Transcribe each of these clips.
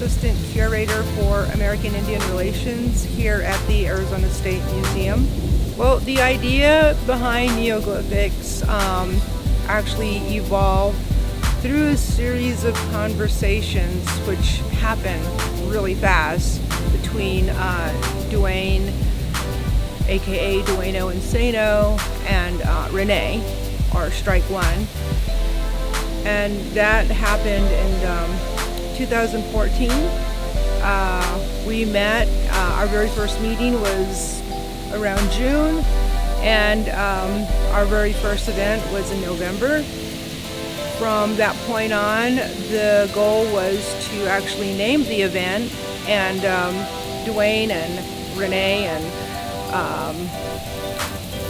assistant curator for American Indian Relations here at the Arizona State Museum. Well, the idea behind Neoglyphix actually evolved through a series of conversations which happened really fast between Dwayne, aka Dueno Insano, and Renee, or Strike One. And that happened in 2014. We met, our very first meeting was around June, and our very first event was in November. From that point on, the goal was to actually name the event, and Dwayne and Renee and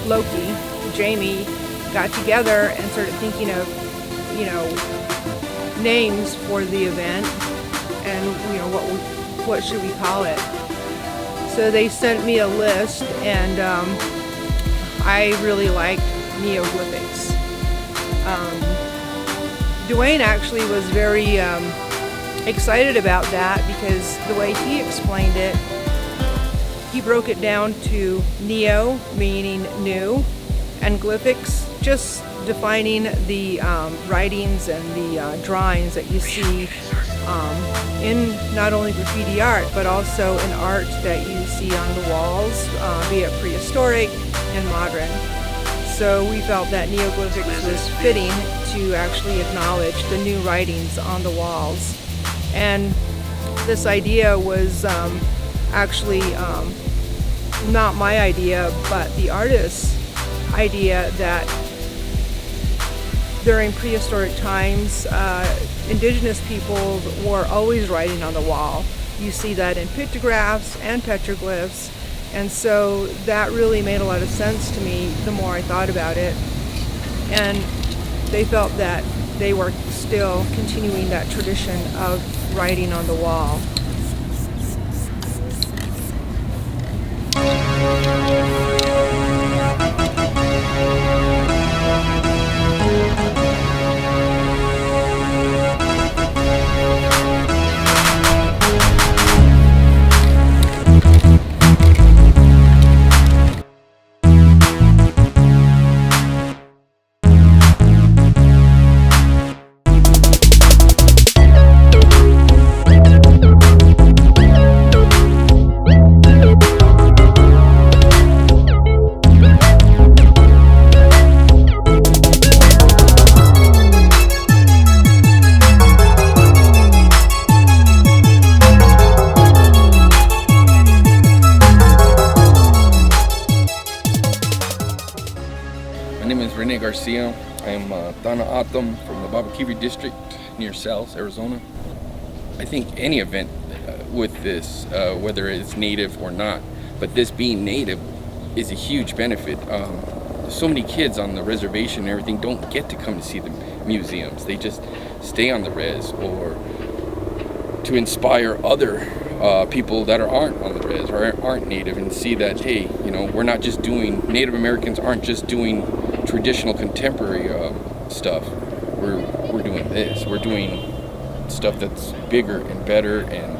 Loki, Jamie, got together and started thinking of, names for the event, and what should we call it. So they sent me a list, and I really liked Neoglyphix. Dwayne actually was very excited about that because the way he explained it, he broke it down to neo, meaning new, and glyphics, just defining the writings and the drawings that you see in not only graffiti art, but also in art that you see on the walls, be it prehistoric and modern. So we felt that Neoglyphix was fitting to actually acknowledge the new writings on the walls. And this idea was actually not my idea, but the artist's idea that during prehistoric times, indigenous people were always writing on the wall. You see that in pictographs and petroglyphs. And so that really made a lot of sense to me the more I thought about it. And they felt that they were still continuing that tradition of writing on the wall. My name is Rene Garcia. I'm Dana Atom from the Babakiwi district near Sales, Arizona. I think any event with this, whether it's native or not, but this being native is a huge benefit. So many kids on the reservation and everything don't get to come to see the museums. They just stay on the res, or to inspire other people that aren't on the res or aren't native, and see that, hey, we're not just doing, Native Americans aren't just doing traditional contemporary stuff. We're doing this. We're doing stuff that's bigger and better, and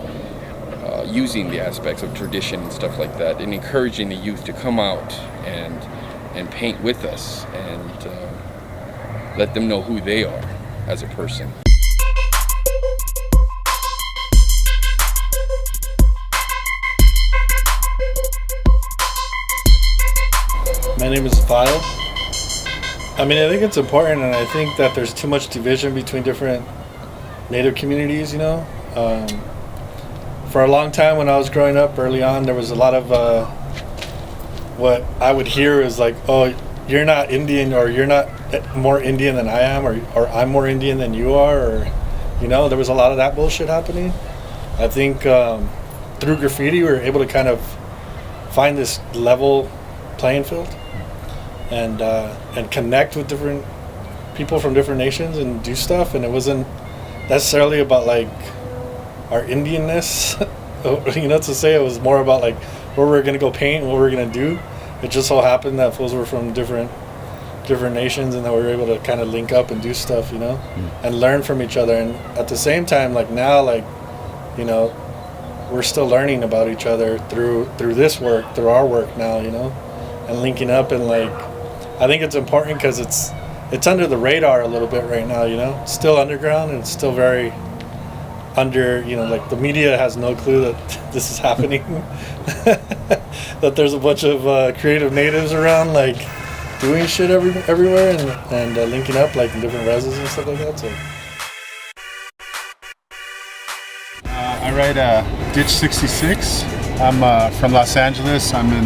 using the aspects of tradition and stuff like that, and encouraging the youth to come out and paint with us, and let them know who they are as a person. My name is Vile. I think it's important, and I think that there's too much division between different Native communities, For a long time when I was growing up early on, there was a lot of what I would hear is like, oh, you're not Indian, or you're not more Indian than I am, or I'm more Indian than you are, or, there was a lot of that bullshit happening. I think through graffiti we were able to kind of find this level playing field, and connect with different people from different nations and do stuff, and it wasn't necessarily about like our Indianness, to say. It was more about like where we're gonna go paint and what we're gonna do. It just so happened that fools were from different nations, and that we were able to kind of link up and do stuff, and learn from each other. And at the same time, like now, like you know, we're still learning about each other through this work, through our work now, you know, and linking up. And like, I think it's important because it's under the radar a little bit right now, you know. It's still underground and it's still very under, you know, like the media has no clue that this is happening. That there's a bunch of creative natives around, like doing shit everywhere and linking up like in different reses and stuff like that. So I ride Ditch 66. I'm from Los Angeles. I'm in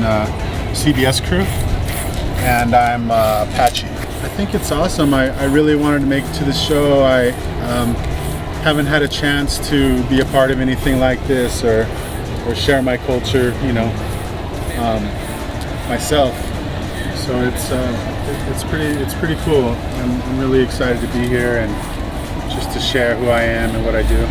CBS crew, and I'm Apache. I think it's awesome. I really wanted to make it to the show. I haven't had a chance to be a part of anything like this or share my culture, you know, myself. So it's pretty cool. I'm really excited to be here and just to share who I am and what I do.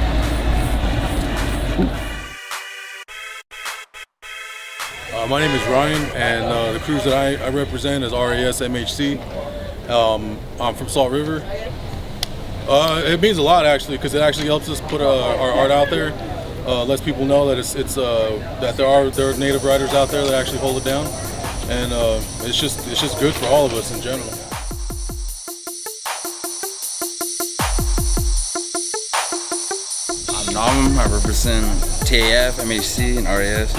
My name is Ryan, and the cruise that I represent is RAS MHC. I'm from Salt River. It means a lot actually, because it actually helps us put our art out there. Lets people know that that there are native writers out there that actually hold it down, and it's just good for all of us in general. I'm Nam. I represent TAF, MHC, and RAS.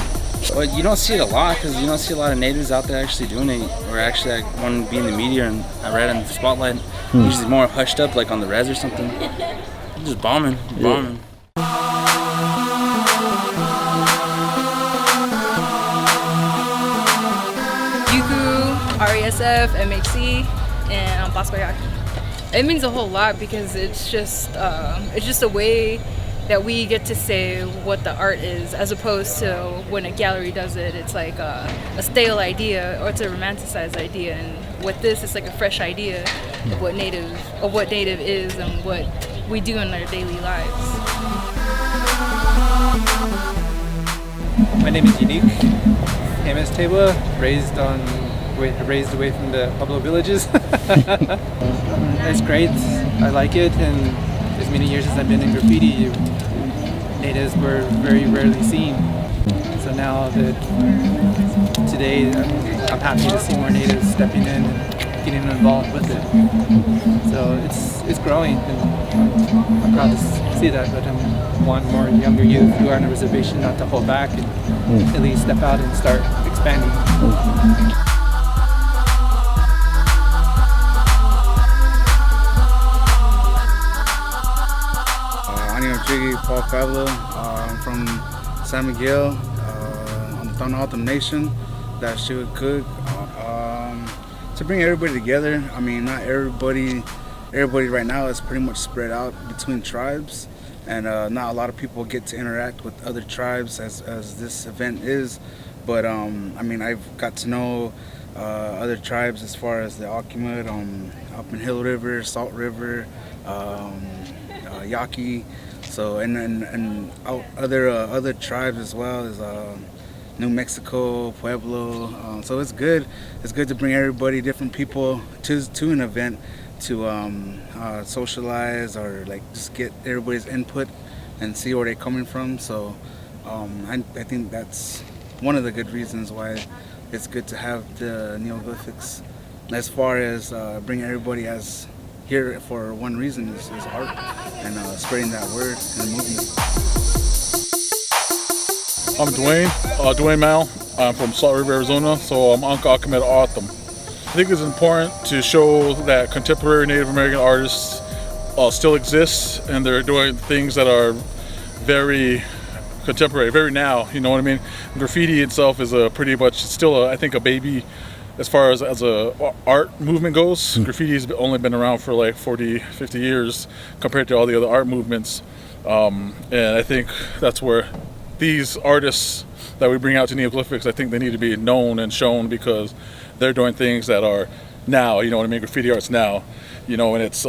But you don't see it a lot because you don't see a lot of natives out there actually doing it, or actually like, want to be in the media. And I read in the spotlight, usually more hushed up, like on the res or something. Just bombing. RASF, MHC, and I'm Bosco Yaki. It means a whole lot because it's just a way that we get to say what the art is, as opposed to when a gallery does it, it's like a stale idea or it's a romanticized idea. And with this, it's like a fresh idea of what native is and what we do in our daily lives. My name is Unique. MS Teba, raised away from the Pueblo villages. It's great. I like it, and as many years as I've been in graffiti, natives were very rarely seen. So now that today, I'm happy to see more natives stepping in and getting involved with it. So it's growing, and I'm proud to see that. But I want more younger youth who are on a reservation not to hold back and at least step out and start expanding. Paul Pablo. I'm from San Miguel, on the Thana Autumn Nation, that Shiva Cook. To bring everybody together, I mean, not everybody right now is pretty much spread out between tribes, and not a lot of people get to interact with other tribes as this event is. But I mean, I've got to know other tribes as far as the Akimut, up in Hill River, Salt River, Yaqui. So and other tribes as well as New Mexico, Pueblo. So it's good. It's good to bring everybody, different people, to an event to socialize or like just get everybody's input and see where they're coming from. So I think that's one of the good reasons why it's good to have the Neoglyphix. As far as bringing everybody as here for one reason is art and spreading that word and the movement. I'm Dwayne Mal. I'm from Salt River, Arizona, so I'm Uncle Ahmed Autumn. I think it's important to show that contemporary Native American artists still exist, and they're doing things that are very contemporary, very now, you know what I mean? Graffiti itself is pretty much still, I think, a baby as far as a art movement goes. Graffiti's only been around for like 40, 50 years compared to all the other art movements. And I think that's where these artists that we bring out to Neoglyphix, I think they need to be known and shown because they're doing things that are now, you know what I mean? Graffiti art's now, you know, and it's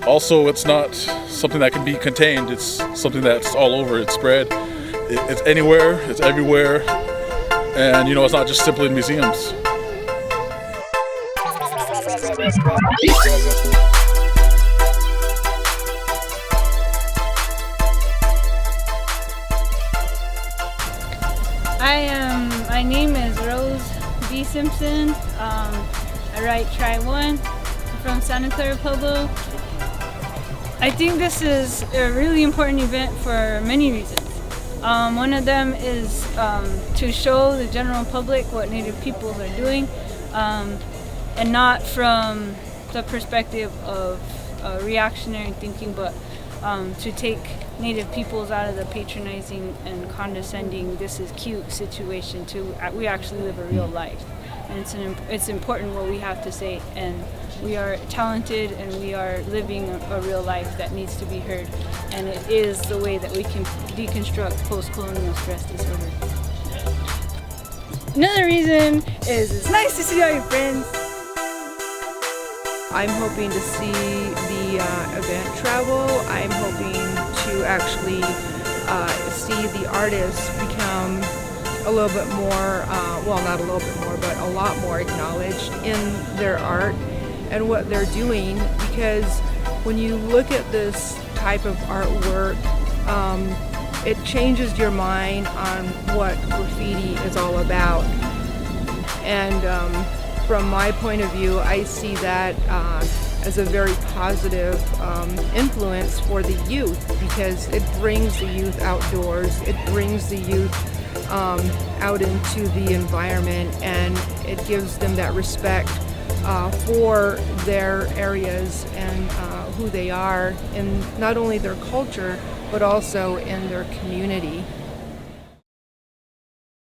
also, it's not something that can be contained. It's something that's all over, it's spread. It's anywhere, it's everywhere. And you know, it's not just simply in museums. name is Rose B. Simpson. I write Tribe 1 from Santa Clara Pueblo. I think this is a really important event for many reasons. One of them is to show the general public what Native peoples are doing, and not from the perspective of reactionary thinking, but to take Native peoples out of the patronizing and condescending "this is cute" situation to we actually live a real life, and it's important what we have to say, and we are talented and we are living a real life that needs to be heard, and it is the way that we can deconstruct post-colonial stress disorder. Another reason is it's nice to see all your friends. I'm hoping to see the event travel. I'm hoping to actually see the artists become a little bit more, well, not a little bit more, but a lot more acknowledged in their art and what they're doing, because when you look at this type of artwork, it changes your mind on what graffiti is all about. And from my point of view, I see that as a very positive influence for the youth, because it brings the youth outdoors, it brings the youth out into the environment, and it gives them that respect for their areas and who they are in not only their culture, but also in their community.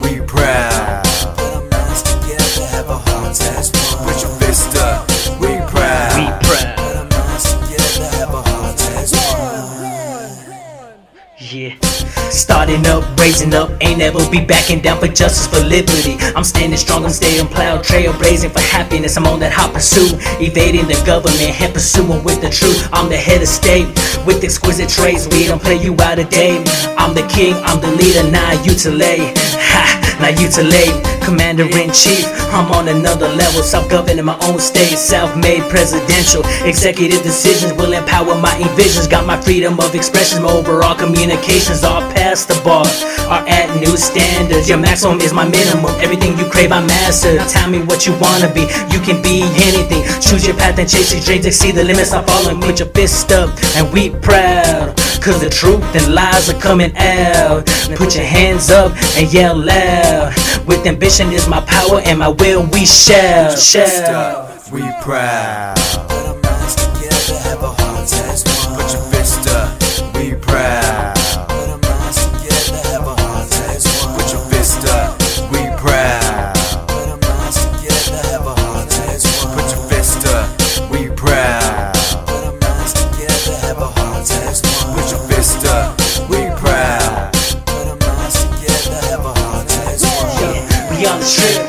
We proud. Put our minds together, have our hearts as one. Put your fist up. We proud. We proud. Put our minds together, have our hearts as one. Yeah. Starting up, raising up, ain't never be backing down for justice, for liberty. I'm standing strong and staying plowed, trailblazing for happiness. I'm on that hot pursuit, evading the government and pursuing with the truth. I'm the head of state with exquisite traits. We don't play you out of date. I'm the king, I'm the leader, now you to lay. Ha, now you to lay. Commander-in-chief, I'm on another level. Self-governing my own state, self-made presidential. Executive decisions will empower my envisions. Got my freedom of expression, my overall communications all past the bar, are at new standards. Your maximum is my minimum. Everything you crave, I master. Now tell me what you wanna be. You can be anything. Choose your path and chase your dreams. Exceed the limits, stop falling. Put your fist up and we proud, cause the truth and lies are coming out. Put your hands up and yell loud. With ambition is my power and my will we shall. We proud. Put our minds together, have our hearts as one. Put your fist up. We proud. Put our minds together, have our hearts as one. Put your fist up. We proud. Put our minds together, have our hearts as one. Put your fist up. We proud. Put our minds together, have our hearts as one. Put your fist up. We proud. Put our minds together, have our hearts as one. We on the trip,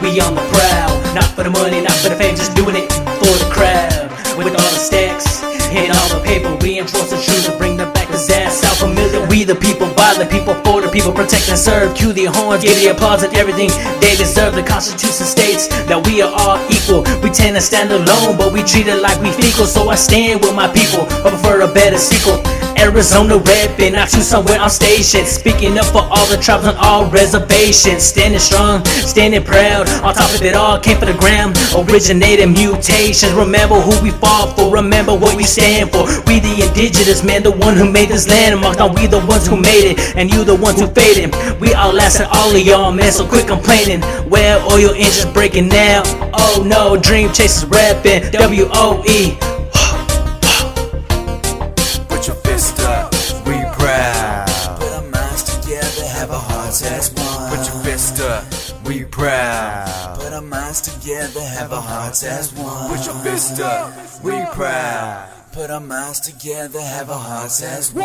we on the prowl. Not for the money, not for the fame, just doing it for the crowd. With all the stacks and all the paper, we enforce the truth to bring the back disaster. Sound familiar? We the people, by the people, for the people, protect and serve. Cue the horns, give the applause and everything they deserve. The Constitution states that we are all equal. We tend to stand alone, but we treat it like we fecal. So I stand with my people, I prefer a better sequel. Arizona reppin', I choose somewhere I'm stationed. Speaking up for all the tribes on all reservations. Standing strong, standing proud. On top of it all, came for the ground. Originated mutations. Remember who we fought for, remember what we stand for. We the indigenous man, the one who made this landmark. Now we the ones who made it, and you the ones who faded. We outlasted all of y'all, man, so quit complaining. Well, oil engines breaking now. Oh no, dream chasers rapping. W-O-E. We proud. Put our minds together, have our hearts as one. Put your fist up. We proud. Put our minds together, have our hearts as one. Put your fist up. We proud. Put our minds together, have our hearts as one.